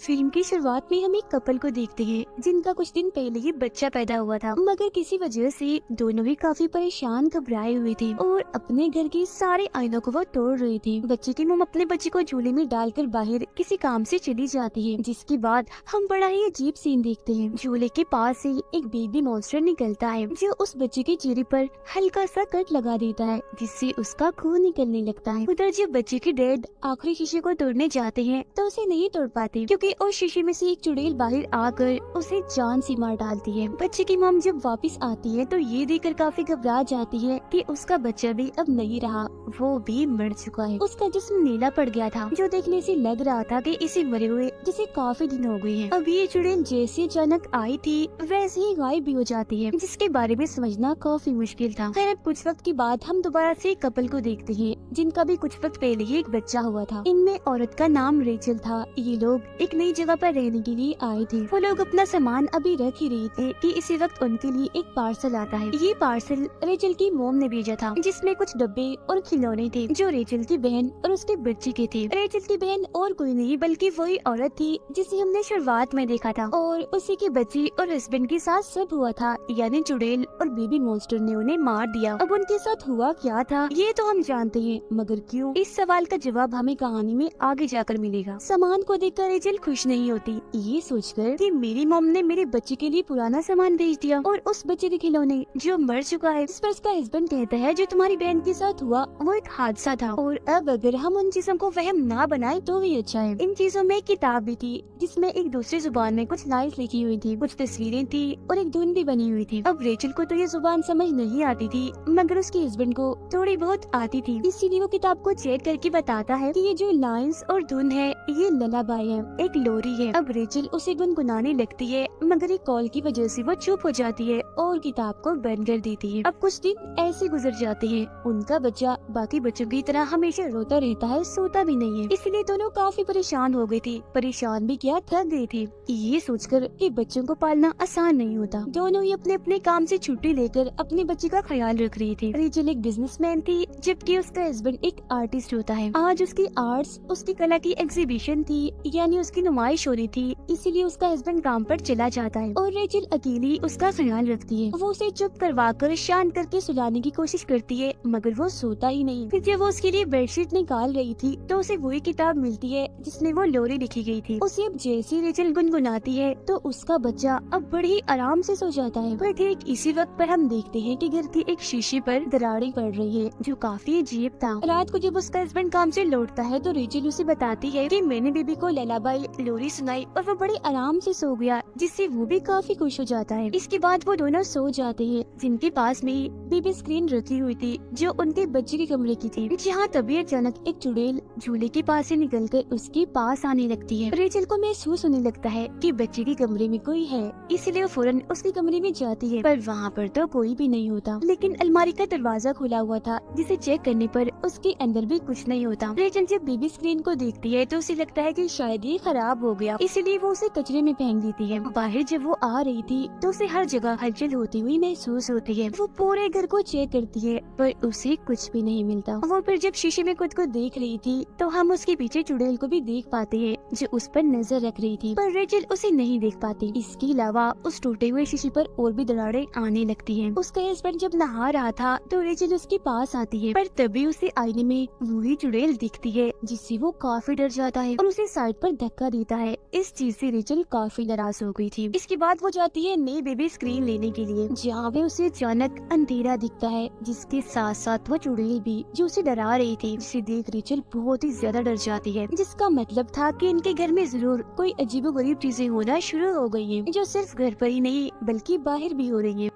Film की शुरुआत में हम एक कपल को देखते हैं जिनका कुछ दिन पहले ही बच्चा पैदा हुआ था, मगर किसी वजह से दोनों ही काफी परेशान घबराए हुए थे और अपने घर के सारे आईनों को वो तोड़ रहे थे। बच्चे की मम अपने बच्चे को झूले में डालकर बाहर किसी काम से चली जाती है, जिसके बाद हम बड़ा ही अजीब सीन देखते हैं। झूले के पास से एक बेबी मॉन्स्टर निकलता है जो उस बच्चे के चेहरे पर हल्का सा कट लगा देता है, जिससे उसका खून निकलने लगता है। उधर जब बच्चे के डैड आखिरी शीशे को तोड़ने जाते हैं तो उसे नहीं तोड़ पाते, क्योंकि उस शीशे में से एक चुड़ैल बाहर आकर उसे जान से मार डालती है। बच्चे की मॉम जब वापस आती है तो ये देखकर काफी घबरा जाती है कि उसका बच्चा भी अब नहीं रहा, वो भी मर चुका है। उसका जिस्म नीला पड़ गया था, जो देखने से लग रहा था कि इसे मरे हुए जिसे काफी दिन हो गए हैं। अब ये चुड़ैल जैसे अचानक आई थी वैसे ही गायब भी हो जाती है, जिसके बारे में समझना काफी मुश्किल था। खैर कुछ वक्त के बाद हम दोबारा से कपल को देखते हैं जिनका भी कुछ वक्त पहले ही एक बच्चा हुआ था। इनमें औरत का नाम रेचल था। ये लोग एक नई जगह पर रहने के लिए आए थे। वो लोग अपना सामान अभी रख ही रहे थे कि इसी वक्त उनके लिए एक पार्सल आता है। ये पार्सल रेचल की मोम ने भेजा था, जिसमें कुछ डब्बे और खिलौने थे जो रेचल की बहन और उसके बच्चे के थे। रेचल की बहन और कोई नहीं बल्कि वही औरत थी जिसे हमने शुरुआत में देखा था, और उसी के बच्चे और हस्बैंड के साथ सब हुआ था, यानी चुड़ैल और बेबी मॉन्स्टर ने उन्हें मार दिया। अब उनके साथ हुआ क्या था ये तो हम जानते हैं, मगर क्यों, इस सवाल का जवाब हमें कहानी में आगे जाकर मिलेगा। सामान को देखकर रेचल खुश नहीं होती, ये सोचकर कि मेरी मॉम ने मेरे बच्चे के लिए पुराना सामान भेज दिया और उस बच्चे के खिलौने जो मर चुका है। इस पर उसका हस्बैंड कहता है जो तुम्हारी बहन के साथ हुआ वो एक हादसा था, और अब अगर हम उन चीजों को वहम ना बनाए तो भी अच्छा है। इन चीजों में एक किताब भी थी जिसमें एक दूसरी जुबान में कुछ लाइन्स लिखी हुई थी, कुछ तस्वीरें थी और एक धुन भी बनी हुई थी। अब रेचल को तो ये जुबान समझ नहीं आती थी, मगर उसके हस्बैंड को थोड़ी बहुत आती थी, इसीलिए वो किताब को चेक करके बताता है कि ये जो लाइन्स और धुन है ये ललाबाई है, एक लोरी है। अब रेचल उसे गुनगुनाने लगती है, मगर एक कॉल की वजह से वो चुप हो जाती है और किताब को बंद कर देती है। अब कुछ दिन ऐसे गुजर जाते हैं। उनका बच्चा बाकी बच्चों की तरह हमेशा रोता रहता है, सोता भी नहीं है, इसलिए दोनों काफी परेशान हो गए थे। परेशान भी क्या, थक गए थे। ये सोचकर कि बच्चों को पालना आसान नहीं होता, दोनों ही अपने अपने काम से छुट्टी लेकर अपने बच्चे का ख्याल रख रही थी। रेचल एक बिजनेसमैन थी, जबकि उसका हस्बैंड एक आर्टिस्ट होता है। आज उसकी आर्ट्स, उसकी कला की एग्जीबिशन थी, यानी उसकी नुमाइश हो रही थी, इसीलिए उसका हस्बैंड काम पर चला जाता है और रेचल अकेली उसका ख्याल रखती है। वो उसे चुप करवाकर शांत करके सुलाने की कोशिश करती है, मगर वो सोता ही नहीं। फिर जब वो उसके लिए बेडशीट निकाल रही थी तो उसे वही किताब मिलती है जिसमें वो लोरी लिखी गई थी। उसे अब जैसी रेचल गुनगुनाती है तो उसका बच्चा अब बड़े ही आराम से सो जाता है। पर ठीक इसी वक्त पर हम देखते हैं कि घर के एक शीशे पर दरारें पड़ रही है, जो काफी अजीब था। रात को जब उसका हस्बैंड काम से लौटता है तो रेचल उसे बताती है कि मैंने बेबी को ललाबाई लोरी सुनाई और वो बड़े आराम से सो गया, जिससे वो भी काफी खुश हो जाता है। इसके बाद वो दोनों सो जाते हैं, जिनके पास में बेबी स्क्रीन रखी हुई थी जो उनके बच्चे के कमरे की थी। जहाँ तभी अचानक एक चुड़ैल झूले के पास से निकलकर उसके पास आने लगती है। रेचल को महसूस होने लगता है कि बच्चे के कमरे में कोई है, इसलिए वो फौरन उसके कमरे में जाती है, पर वहाँ पर तो कोई भी नहीं होता। लेकिन अलमारी का दरवाजा खुला हुआ था, जिसे चेक करने पर उसके अंदर भी कुछ नहीं होता। रेचल जब बेबी स्क्रीन को देखती है तो उसे लगता है कि शायद ये खराब हो गया, इसलिए वो उसे कचरे में फेंक देती है। बाहर जब वो आ रही थी तो उसे हर जगह हलचल होती हुई महसूस होती है। वो पूरे घर को चेक करती है पर उसे कुछ भी नहीं मिलता। वो फिर जब शीशे में खुद को देख रही थी तो हम उसके पीछे चुड़ैल को भी देख पाते हैं जो उस पर नजर रख रही थी, पर रेचल उसे नहीं देख पाती। इसके अलावा उस टूटे हुए शीशे पर और भी दरारें आने लगती हैं। उसका हस्बैंड जब नहा रहा था तो रेचल उसके पास आती है, पर तभी उसे आईने में वही चुड़ैल दिखती है, जिससे वो काफी डर जाता है और उसे साइड पर धक्का देता है। इस चीज से रेचल काफी नाराज हो गई थी। इसके बाद वो जाती है नई बेबी स्क्रीन लेने के लिए, जहाँ पे उसे अचानक अंधेरा दिखता है, जिसके साथ साथ वो चुड़ैल भी जो उसे डरा रही थी, जिसे देख रेचल बहुत ही ज्यादा डर जाती है। जिसका मतलब था कि इनके घर में जरूर कोई अजीबोगरीब चीजें होना शुरू हो गई हैं, जो सिर्फ घर पर ही नहीं बल्कि बाहर भी हो रही हैं।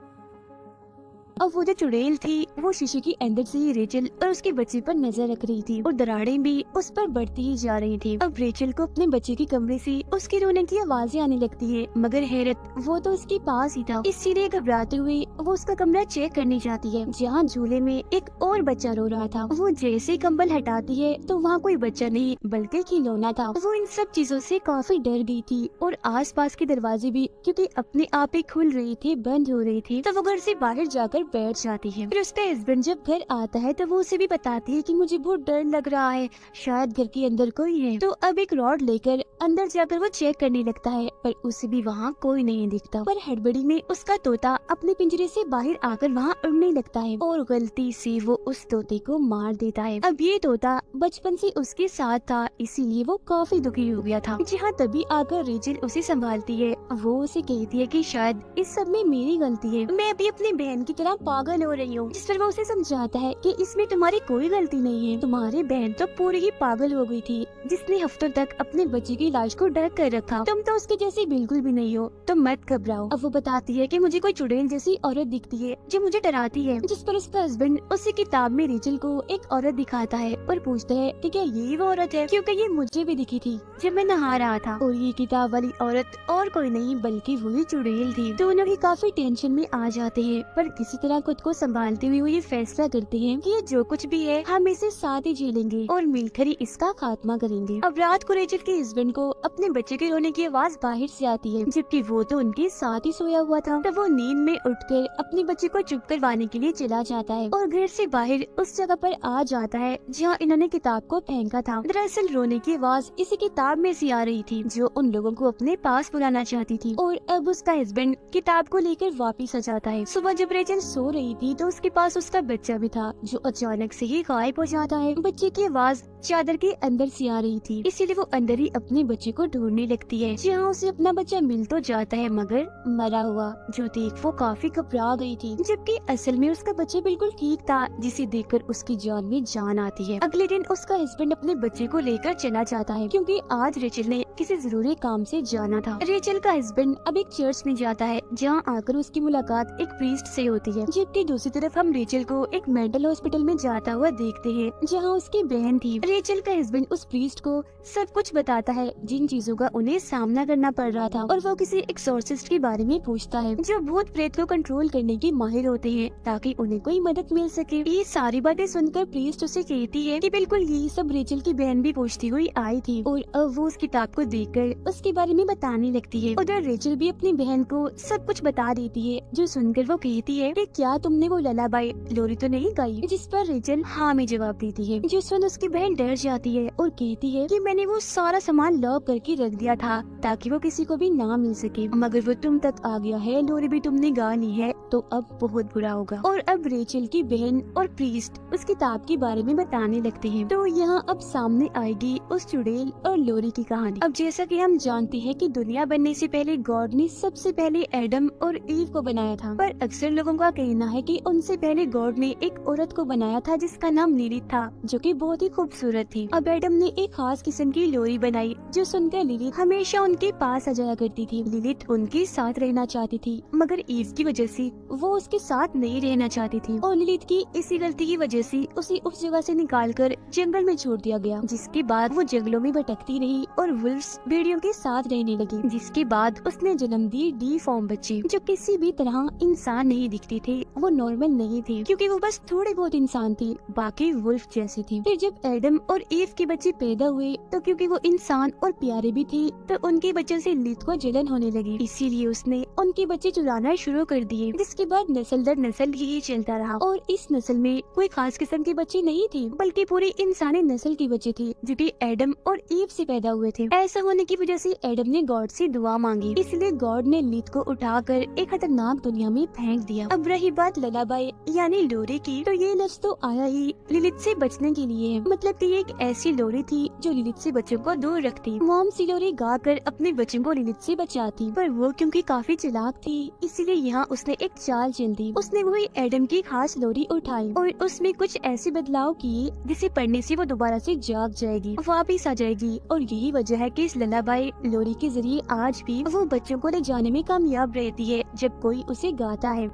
अब वो जो चुड़ैल थी वो शीशे के अंदर से ही रेचल और उसके बच्चे पर नजर रख रही थी और दरारें भी उस पर बढ़ती ही जा रही थी। अब रेचल को अपने बच्चे के कमरे से उसके रोने की आवाजें आने लगती है, मगर हैरत वो तो उसके पास ही था, इसीलिए घबराते हुए वो उसका कमरा चेक करने जाती है जहाँ झूले में एक और बच्चा रो रहा था। वो जैसे ही कंबल हटाती है तो वहाँ कोई बच्चा नहीं बल्कि खिलौना था। वो इन सब चीजों से काफी डर गई थी और आसपास के दरवाजे भी क्योंकि अपने आप ही खुल रहे थे बंद हो रही थी, तो वो घर से बाहर जाकर बैठ जाती है। फिर उसका हस्बैंड जब घर आता है तो वो उसे भी बताती है कि मुझे बहुत डर लग रहा है, शायद घर के अंदर कोई है। तो अब एक रॉड लेकर अंदर जाकर वो चेक करने लगता है पर उसे भी वहाँ कोई नहीं दिखता। पर हड़बड़ी में उसका तोता अपने पिंजरे से बाहर आकर वहाँ उड़ने लगता है और गलती से वो उस तोते को मार देता है। अब ये तोता बचपन से उसके साथ था इसीलिए वो काफी दुखी हो गया था। जहाँ तभी आकर रेचल उसे संभालती है। वो उसे कहती है कि शायद इस सब में मेरी गलती है, मैं भी अपनी बहन की तरह पागल हो रही हूँ। जिस पर वो उसे समझाता है कि इसमें तुम्हारी कोई गलती नहीं है, तुम्हारी बहन तो पूरी ही पागल हो गई थी जिसने हफ्तों तक अपने बच्चे की लाश को ढक कर रखा। तुम तो उसके जैसी बिल्कुल भी नहीं हो, तुम मत घबराओ। अब वो बताती है कि मुझे कोई चुड़ैल जैसी औरत दिखती है जो मुझे डराती है। जिस पर उसका हस्बैंड उसी किताब में रेचल को एक औरत दिखाता है और पूछता है कि क्या यही वो औरत है, क्योंकि ये मुझे भी दिखी थी जब मैं नहा रहा था। और ये किताब वाली औरत और कोई नहीं बल्कि वही चुड़ैल थी। दोनों ही काफी टेंशन में आ जाते हैं पर किसी तरह खुद को संभालते हुए वो ये फैसला करते हैं कि ये जो कुछ भी है हम इसे साथ ही झेलेंगे और मिलकर ही इसका खात्मा करेंगे। अब रात को रेचल के हस्बैंड को अपने बच्चे के रोने की आवाज बाहर से आती है जबकि वो तो उनके साथ ही सोया हुआ था। तब वो नींद में उठकर अपने बच्चे को चुप करवाने के लिए चला जाता है और घर से बाहर उस जगह पर आ जाता है जहाँ इन्होंने किताब को फेंका था। दरअसल रोने की आवाज इसी किताब में से आ रही थी जो उन लोगों को अपने पास बुलाना चाहती थी। और अब उसका हस्बैंड किताब को लेकर वापिस आ जाता है। सुबह जब रेचल सो रही थी तो उसके पास उसका बच्चा भी था जो अचानक से ही गायब हो जाता है। बच्चे की आवाज चादर के अंदर से आ रही थी इसीलिए वो अंदर ही अपने बच्चे को ढूंढने लगती है जहाँ उसे अपना बच्चा मिल तो जाता है मगर मरा हुआ, जो देख वो काफी घबरा गई थी जबकि असल में उसका बच्चा बिल्कुल ठीक था जिसे देखकर उसकी जान में जान आती है। अगले दिन उसका हस्बैंड अपने बच्चे को लेकर चला जाता है क्योंकि आज रेचल ने किसी जरूरी काम से जाना था। रेचल का हस्बैंड अब एक चर्च में जाता है जहाँ आकर उसकी मुलाकात एक प्रीस्ट से होती है जबकि दूसरी तरफ हम रेचल को एक मेंटल हॉस्पिटल में जाता हुआ देखते हैं जहाँ उसकी बहन थी। रेचल का हस्बैंड उस प्रीस्ट को सब कुछ बताता है जिन चीजों का उन्हें सामना करना पड़ रहा था और वो किसी एक्सोर्सिस्ट के बारे में पूछता है जो भूत प्रेत को कंट्रोल करने की माहिर होते हैं ताकि उन्हें कोई मदद मिल सके। ये सारी बातें सुनकर प्रीस्ट उसे कहती है कि बिल्कुल यही सब रेचल की बहन भी पूछती हुई आई थी और अब वो उस किताब को देखकर उसके बारे में बताने लगती है। उधर रेचल भी अपनी बहन को सब कुछ बता देती है जो सुनकर वो कहती है कि क्या तुमने वो ललाबाई लोरी तो नहीं गाई, जिस पर रेचल हाँ में जवाब देती है। जिस पर उसकी बहन डर जाती है और कहती है कि मैंने वो सारा सामान लॉक करके रख दिया था ताकि वो किसी को भी ना मिल सके, मगर वो तुम तक आ गया है, लोरी भी तुमने गा ली है तो अब बहुत बुरा होगा। और अब रेचल की बहन और प्रीस्ट उस किताब के बारे में बताने लगते हैं। तो यहाँ अब सामने आएगी उस चुड़ैल और लोरी की कहानी। अब जैसा कि हम जानते हैं कि दुनिया बनने से पहले गॉड ने सबसे पहले एडम और ईव को बनाया था, पर अक्सर लोगों का कहना है कि उनसे पहले गॉड ने एक औरत को बनाया था जिसका नाम लिलिथ था जो कि बहुत ही खूबसूरत थी। अब एडम ने एक खास किस्म की लोरी बनाई जो सुनकर लिलिथ हमेशा उनके पास आ जाया करती थी। लिलिथ उनके साथ रहना चाहती थी मगर ईव की वजह से वो उसके साथ नहीं रहना चाहती थी और लिलिथ की इसी गलती की वजह से उसे उस जगह से निकालकर जंगल में छोड़ दिया गया, जिसके बाद वो जंगलों में भटकती रही और वुल्व्स भेड़ियों के साथ रहने लगी। जिसके बाद उसने जन्म दिए डी फॉर्म बच्चे जो किसी भी तरह इंसान नहीं दिखते थे, वो नॉर्मल नहीं थे क्योंकि वो बस थोड़े बहुत इंसान थे, बाकी वुल्फ जैसे थे। फिर जब एडम और ईव के बच्चे पैदा हुए तो क्योंकि वो इंसान और प्यारे भी थे तो उनके बच्चों से लिलिथ को जलन होने लगी, इसीलिए उसने उनके बच्चे चुराना शुरू कर दिए, जिसके बाद नस्ल दर नस्ल यही चलता रहा। और इस नस्ल में कोई खास किस्म के बच्चे नहीं थे बल्कि पूरी इंसानी नस्ल के बच्चे थे जो कि एडम और ईव से पैदा हुए थे। ऐसा होने की वजह से एडम ने गॉड से दुआ मांगी, इसलिए गॉड ने लिलिथ को उठाकर एक खतरनाक दुनिया में फेंक दिया। अब रही बात ललाबाई यानी लोरी की, तो ये लफ्ज तो आया ही लिलिथ से बचने के लिए है, मतलब कि एक ऐसी लोरी थी जो लिलिथ से बच्चों को दूर रखती। मॉम सी लोरी गाकर अपने बच्चों को लिलिथ से बचाती, पर वो क्योंकि काफी चालाक थी इसीलिए यहाँ उसने एक चाल चल दी। उसने वही एडम की खास लोरी उठाई और उसमें कुछ ऐसे बदलाव किए जिसे पढ़ने से वो दोबारा से जाग जाएगी, वापिस आ जाएगी। और यही वजह है कि इस ललाबाई लोरी के जरिए आज भी वो बच्चों को ले जाने में कामयाब रहती है जब कोई उसे गाता है।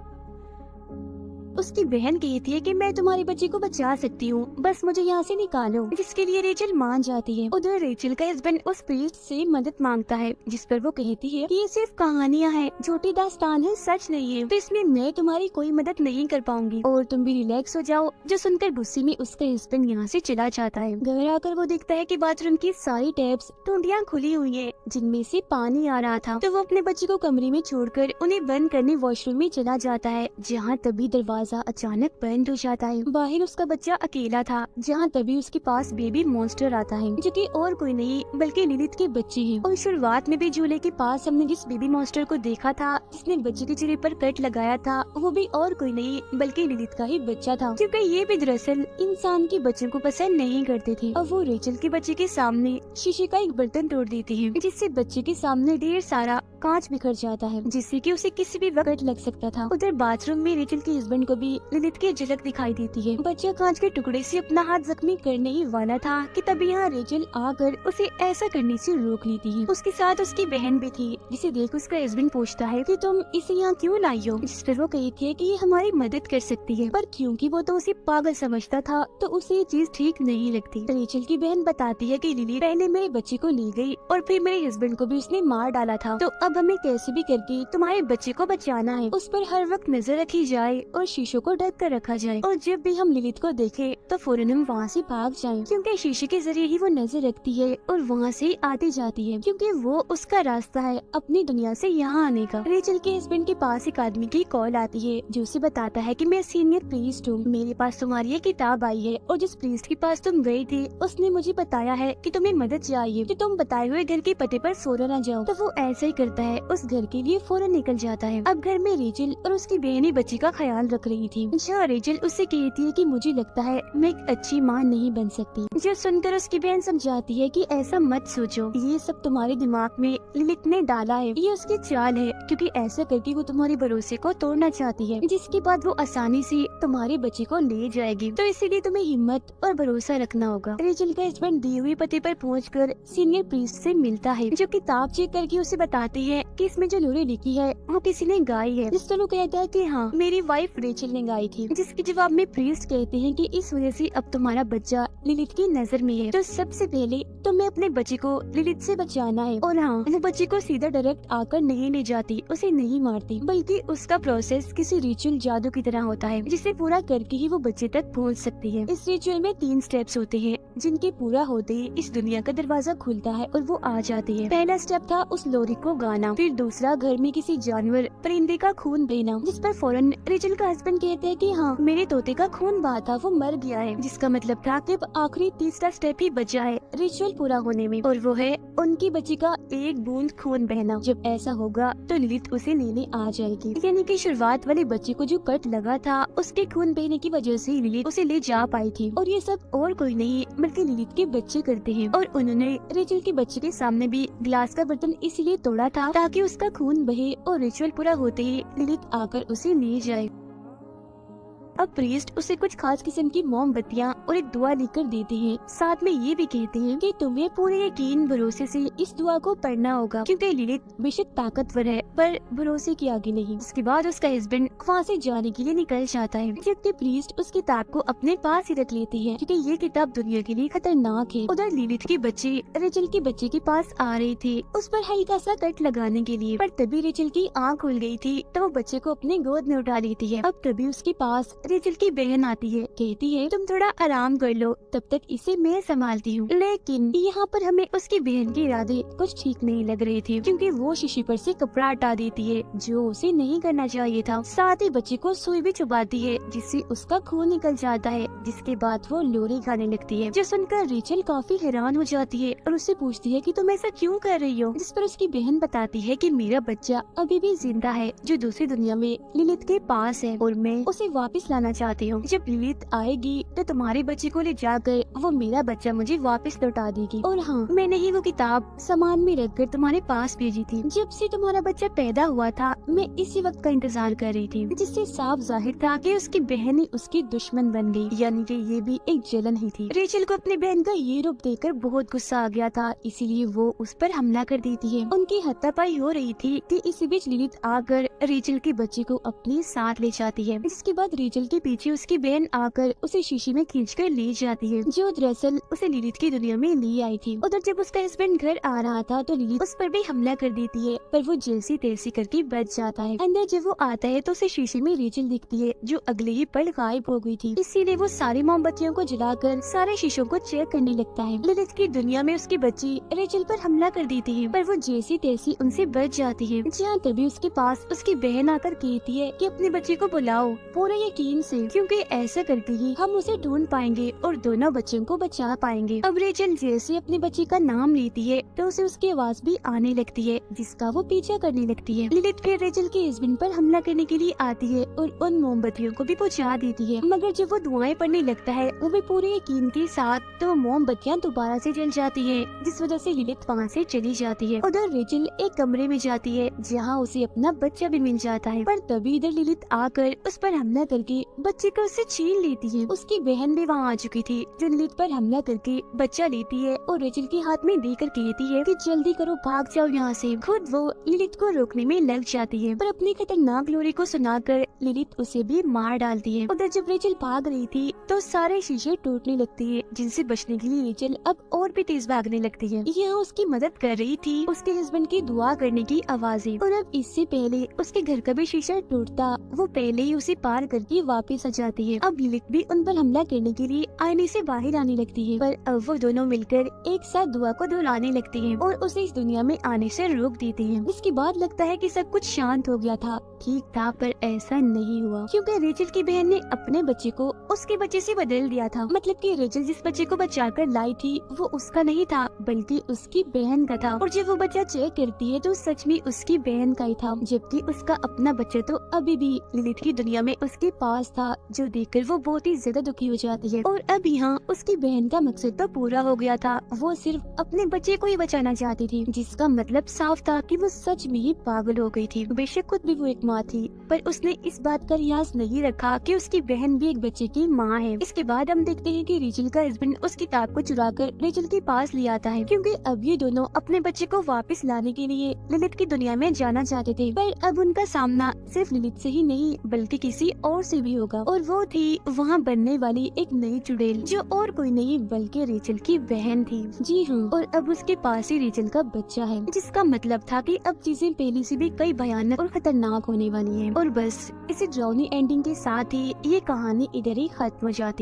उसकी बहन कहती है कि मैं तुम्हारे बच्चे को बचा सकती हूँ, बस मुझे यहाँ से निकालो, जिसके लिए रेचल मान जाती है। उधर रेचल का हस्बैंड उस प्रीस्ट से मदद मांगता है, जिस पर वो कहती है कि ये सिर्फ कहानियाँ हैं, झूठी दास्तान है, सच नहीं है, तो इसमें मैं तुम्हारी कोई मदद नहीं कर पाऊंगी और तुम भी रिलैक्स हो जाओ। जो सुनकर गुस्से में उसका हस्बैंड यहाँ से चला जाता है। घर आकर वो देखता है कि बाथरूम की सारी टैप्स टूटियां खुली हुई है, जिनमें से पानी आ रहा था। तो वो अपने बच्चे को कमरे में छोड़कर उन्हें बंद करने वॉशरूम में चला जाता है, जहाँ तभी दरवाजा अचानक बंद हो जाता है। बाहर उसका बच्चा अकेला था, जहाँ तभी उसके पास बेबी मॉन्स्टर आता है, जो कि और कोई नहीं बल्कि लिलिथ के बच्चे हैं। और शुरुआत में भी झूले के पास हमने जिस बेबी मॉन्स्टर को देखा था, जिसने बच्चे के चेहरे पर कट लगाया था, वो भी और कोई नहीं बल्कि लिलिथ का ही बच्चा था, क्योंकि ये भी दरअसल इंसान के बच्चों को पसंद नहीं करते थे। अब वो रेचल के बच्चे के सामने शीशे का एक बर्तन तोड़ देती है, जिससे बच्चे के सामने ढेर सारा कांच बिखर जाता है, जिससे कि उसे किसी भी वक्त लग सकता था। उधर बाथरूम में रेचल के हस्बैंड को भी लिलिथ की झलक दिखाई देती है। बच्चा कांच के टुकड़े से अपना हाथ जख्मी करने ही वाला था कि तभी यहाँ रेचल आकर उसे ऐसा करने से रोक लेती है। उसके साथ उसकी बहन भी थी, जिसे देख उसका हस्बैंड पूछता है कि तुम इसे यहाँ क्यों लाई हो, जिस पर वो कहती है कि ये हमारी मदद कर सकती है, पर क्योंकि वो तो उसे पागल समझता था तो उसे ये चीज ठीक नहीं लगती। रेचल की बहन बताती है कि लिली पहले मेरे बच्चे को ले गई और फिर मेरे हस्बैंड को भी उसने मार डाला था, तो अब हमें कैसे भी करके तुम्हारे बच्चे को बचाना है। उस पर हर वक्त नजर रखी जाए और शीशों को ढक कर रखा जाए, और जब भी हम लिलिथ को देखे तो फौरन हम वहाँ से भाग जाएं, क्योंकि शीशे के जरिए ही वो नजर रखती है और वहाँ से आती जाती है, क्योंकि वो उसका रास्ता है अपनी दुनिया से यहाँ आने का। रेचल के हस्बैंड के पास एक आदमी की कॉल आती है, जो उसे बताता है कि मैं सीनियर प्रीस्ट हूँ, मेरे पास तुम्हारी ये किताब आई है और जिस प्रीस्ट के पास तुम गई थी उसने मुझे बताया है कि तुम्हें मदद चाहिए, कि तुम बताए हुए घर के पते पर फौरन आ जाओ। तो वो ऐसा ही करता है, उस घर के लिए फौरन निकल जाता है। अब घर में रेचल और उसकी बहन ही बच्ची का ख्याल रख रही थी, जहाँ रेचल उससे कहती है कि मुझे लगता है मैं एक अच्छी माँ नहीं बन सकती, जो सुनकर उसकी बहन समझाती है कि ऐसा मत सोचो, ये सब तुम्हारे दिमाग में लिलिथ ने डाला है, ये उसकी चाल है, क्योंकि ऐसा करके वो तुम्हारे भरोसे को तोड़ना चाहती है, जिसके बाद वो आसानी से तुम्हारे बच्चे को ले जाएगी, तो इसीलिए तुम्हें हिम्मत और भरोसा रखना होगा। रेचल का हस्बैंड दिए हुए पते पर पहुंचकर सीनियर प्रीस्ट से मिलता है, जो किताब चेक करके उसे बताती है कि इसमें जो लोरी लिखी है वो किसी ने गाई है, जिस पर वो कहता है कि हाँ मेरी वाइफ रेचल ने गाई थी, जिसके जवाब में प्रीस्ट कहते हैं कि इस वजह से अब तुम्हारा बच्चा लिलिथ की नजर में है, तो सबसे पहले तुम्हें अपने बच्चे को लिलिथ से बचाना है। और हाँ, वो बच्चे को सीधा डायरेक्ट आकर नहीं ले जाती, उसे नहीं मारती, बल्कि उसका प्रोसेस किसी रिचुअल जादू की तरह होता है, जिसे पूरा करके ही वो बच्चे तक पहुंच सकती है। इस रिचुअल में 3 स्टेप्स होते हैं, जिनके पूरा होते ही इस दुनिया का दरवाजा खुलता है और वो आ जाती है। पहला स्टेप था उस लोरी को गाना, फिर दूसरा घर में किसी जानवर परिंदे का खून बहना, जिस पर फौरन रेचल का हस्बैंड कहते हैं कि हाँ मेरे तोते का खून बहा था, वो मर गया है, जिसका मतलब था कि अब आखिरी तीसरा स्टेप ही बचा है रिचुअल पूरा होने में, और वो है उनकी बच्ची का एक बूंद खून बहना। जब ऐसा होगा तो लिलिथ उसे लेने आ जाएगी, यानी कि शुरुआत वाले बच्चे को जो कट लगा था उसके खून बहने की वजह से लिलिथ उसे ले जा पाई थी, और ये सब और कोई नहीं बल्कि लिलिथ के बच्चे करते हैं। और उन्होंने रेचल के बच्चे के सामने भी ग्लास का बर्तन इसलिए तोड़ा था ताकि उसका खून बहे और रिचुअल पूरा होते ही लिलिथ आकर उसे ले जाए। अब प्रीस्ट उसे कुछ खास किस्म की मोमबत्तियां और एक दुआ लेकर देते हैं, साथ में ये भी कहते हैं कि तुम्हें पूरे यकीन भरोसे से इस दुआ को पढ़ना होगा, क्योंकि लिलिथ बेशक ताकतवर है पर भरोसे की आगे नहीं। इसके बाद उसका हस्बैंड वहाँ से जाने के लिए निकल जाता है, जबकि प्रीस्ट उस किताब को अपने पास ही रख लेती है, क्योंकि ये किताब दुनिया के लिए खतरनाक है। उधर लिलिथ के बच्चे रेचल के बच्चे के पास आ रहे थे उस पर हल्का सा कट लगाने के लिए, पर तभी रेचल की आँख खुल गई थी तो वो बच्चे को अपने गोद में उठा लेती है। अब तभी उसके पास रेचल की बहन आती है, कहती है तुम थोड़ा आराम कर लो, तब तक इसे मैं संभालती हूँ। लेकिन यहाँ पर हमें उसकी बहन के इरादे कुछ ठीक नहीं लग रहे थे, क्योंकि वो शीशे पर से कपड़ा हटा देती है, जो उसे नहीं करना चाहिए था। साथ ही बच्चे को सुई भी चुभाती है, जिससे उसका खून निकल जाता है, जिसके बाद वो लोरी खाने लगती है, जो सुनकर रेचल काफी हैरान हो जाती है और उससे पूछती है कि तुम ऐसा क्यों कर रही हो, जिस पर उसकी बहन बताती है कि मेरा बच्चा अभी भी जिंदा है, जो दूसरी दुनिया में लिलिथ के पास है, और मैं उसे वापस लाना चाहती हूँ। जब लिलिथ आएगी तो तुम्हारे बच्चे को ले जाकर वो मेरा बच्चा मुझे वापस लौटा देगी। और हाँ, मैंने ही वो किताब सामान में रखकर तुम्हारे पास भेजी थी। जब से तुम्हारा बच्चा पैदा हुआ था मैं इसी वक्त का इंतजार कर रही थी, जिससे साफ जाहिर था कि उसकी बहन ही उसकी दुश्मन बन गई, यानी कि ये भी एक जलन ही थी। रेचल को अपनी बहन का ये रूप देखकर बहुत गुस्सा आ गया था, इसीलिए वो उस पर हमला कर देती है। उनकी हाथापाई हो रही थी कि इसी बीच लिलिथ आकर रेचल के बच्चे को अपने साथ ले जाती है, जिसके बाद रेचल रेचल के पीछे उसकी बहन आकर उसे शीशे में खींचकर ले जाती है, जो दरअसल उसे लिलिथ की दुनिया में ले आई थी। उधर जब उसका हस्बैंड घर आ रहा था तो लिलिथ उस पर भी हमला कर देती है, पर वो जैसी तैसी करके बच जाता है। अंदर जब वो आता है तो उसे शीशे में रेचल दिखती है, जो अगले ही पल गायब हो गई थी। इसीलिए वो सारी मोमबत्तियों को जलाकर सारे शीशों को चेक करने लगता है। लिलिथ की दुनिया में उसकी बच्ची रेचल पर हमला कर देती है, पर वो जैसी तैसी उनसे बच जाती है। जहाँ तभी उसके पास उसकी बहन आकर कहती है कि अपनी बच्ची को बुलाओ पूरे यकीन से, क्योंकि ऐसा करके ही हम उसे ढूंढ पाएंगे और दोनों बच्चों को बचा पाएंगे। अब रेचल जैसे अपनी बच्ची का नाम लेती है तो उसे उसकी आवाज भी आने लगती है, जिसका वो पीछा करने लगती है। लिलिथ फिर रेचल के हस्बैंड पर हमला करने के लिए आती है और उन मोमबत्तियों को भी बुझा देती है, मगर जब वो धुआं पड़ने लगता है वो भी पूरे यकीन के साथ, तो मोमबत्तियां दोबारा से जल जाती है, जिस वजह से लिलिथ वहाँ से चली जाती है। उधर रेचल एक कमरे में जाती है जहाँ उसे अपना बच्चा भी मिल जाता है, पर तभी इधर लिलिथ आकर उस पर हमला करके बच्चे को उससे छीन लेती है। उसकी बहन भी वहाँ आ चुकी थी, जो लिलिथ पर हमला करके बच्चा लेती है और रेचल के हाथ में देकर कहती है कि जल्दी करो, भाग जाओ यहाँ से। खुद वो लिलिथ को रोकने में लग जाती है, पर अपनी खतरनाक लोरी को सुनाकर लिलिथ उसे भी मार डालती है। उधर जब रेचल भाग रही थी तो सारे शीशे टूटने लगते हैं, जिनसे बचने के लिए रेचल अब और भी तेज भागने लगती है। यहाँ उसकी मदद कर रही थी उसके हस्बैंड की दुआ करने की आवाजें, और अब इससे पहले उसके घर का भी शीशा टूटता वो पहले ही उसे पार करके वापस आ जाती है। अब लिलिथ भी उन पर हमला करने के लिए आईने से बाहर आने लगती है, पर अब वो दोनों मिलकर एक साथ दुआ को दोहराने लगती है और उसे इस दुनिया में आने से रोक देती है। इसके बाद लगता है कि सब कुछ शांत हो गया था, ठीक था, पर ऐसा नहीं हुआ, क्योंकि रेचल की बहन ने अपने बच्चे को उसके बच्चे से बदल दिया था। मतलब कि रेचल जिस बच्चे को बचाकर लाई थी वो उसका नहीं था, बल्कि उसकी बहन का था। और जब वो बच्चा चेक करती है तो सच में उसकी बहन का ही था, जबकि उसका अपना बच्चा तो अभी भी लिलिथ की दुनिया में उसके पास था, जो देखकर वो बहुत ही ज्यादा दुखी हो जाती है। और अब यहाँ उसकी बहन का मकसद तो पूरा हो गया था, वो सिर्फ अपने बच्चे को ही बचाना चाहती थी, जिसका मतलब साफ था कि वो सच में ही पागल हो गई थी। बेशक खुद भी वो एक माँ थी, पर उसने इस बात का रियाज नहीं रखा कि उसकी बहन भी एक बच्चे की माँ है। इसके बाद हम देखते हैं कि रेचल का हस्बैंड उस किताब को चुराकर रेचल के पास ले आता है, क्योंकि अब ये दोनों अपने बच्चे को वापस लाने के लिए लिलिथ की दुनिया में जाना चाहते थे। पर अब उनका सामना सिर्फ लिलिथ से ही नहीं बल्कि किसी और से भी होगा, और वो थी वहाँ बनने वाली एक नई चुड़ैल, जो और कोई नहीं बल्कि रेचल की बहन थी। जी हाँ, और अब उसके पास ही रेचल का बच्चा है, जिसका मतलब था कि अब चीजें पहले से भी कई भयानक और खतरनाक होने वाली हैं। और बस इसी ड्राउनी एंडिंग के साथ ही ये कहानी इधर ही खत्म हो जाती है।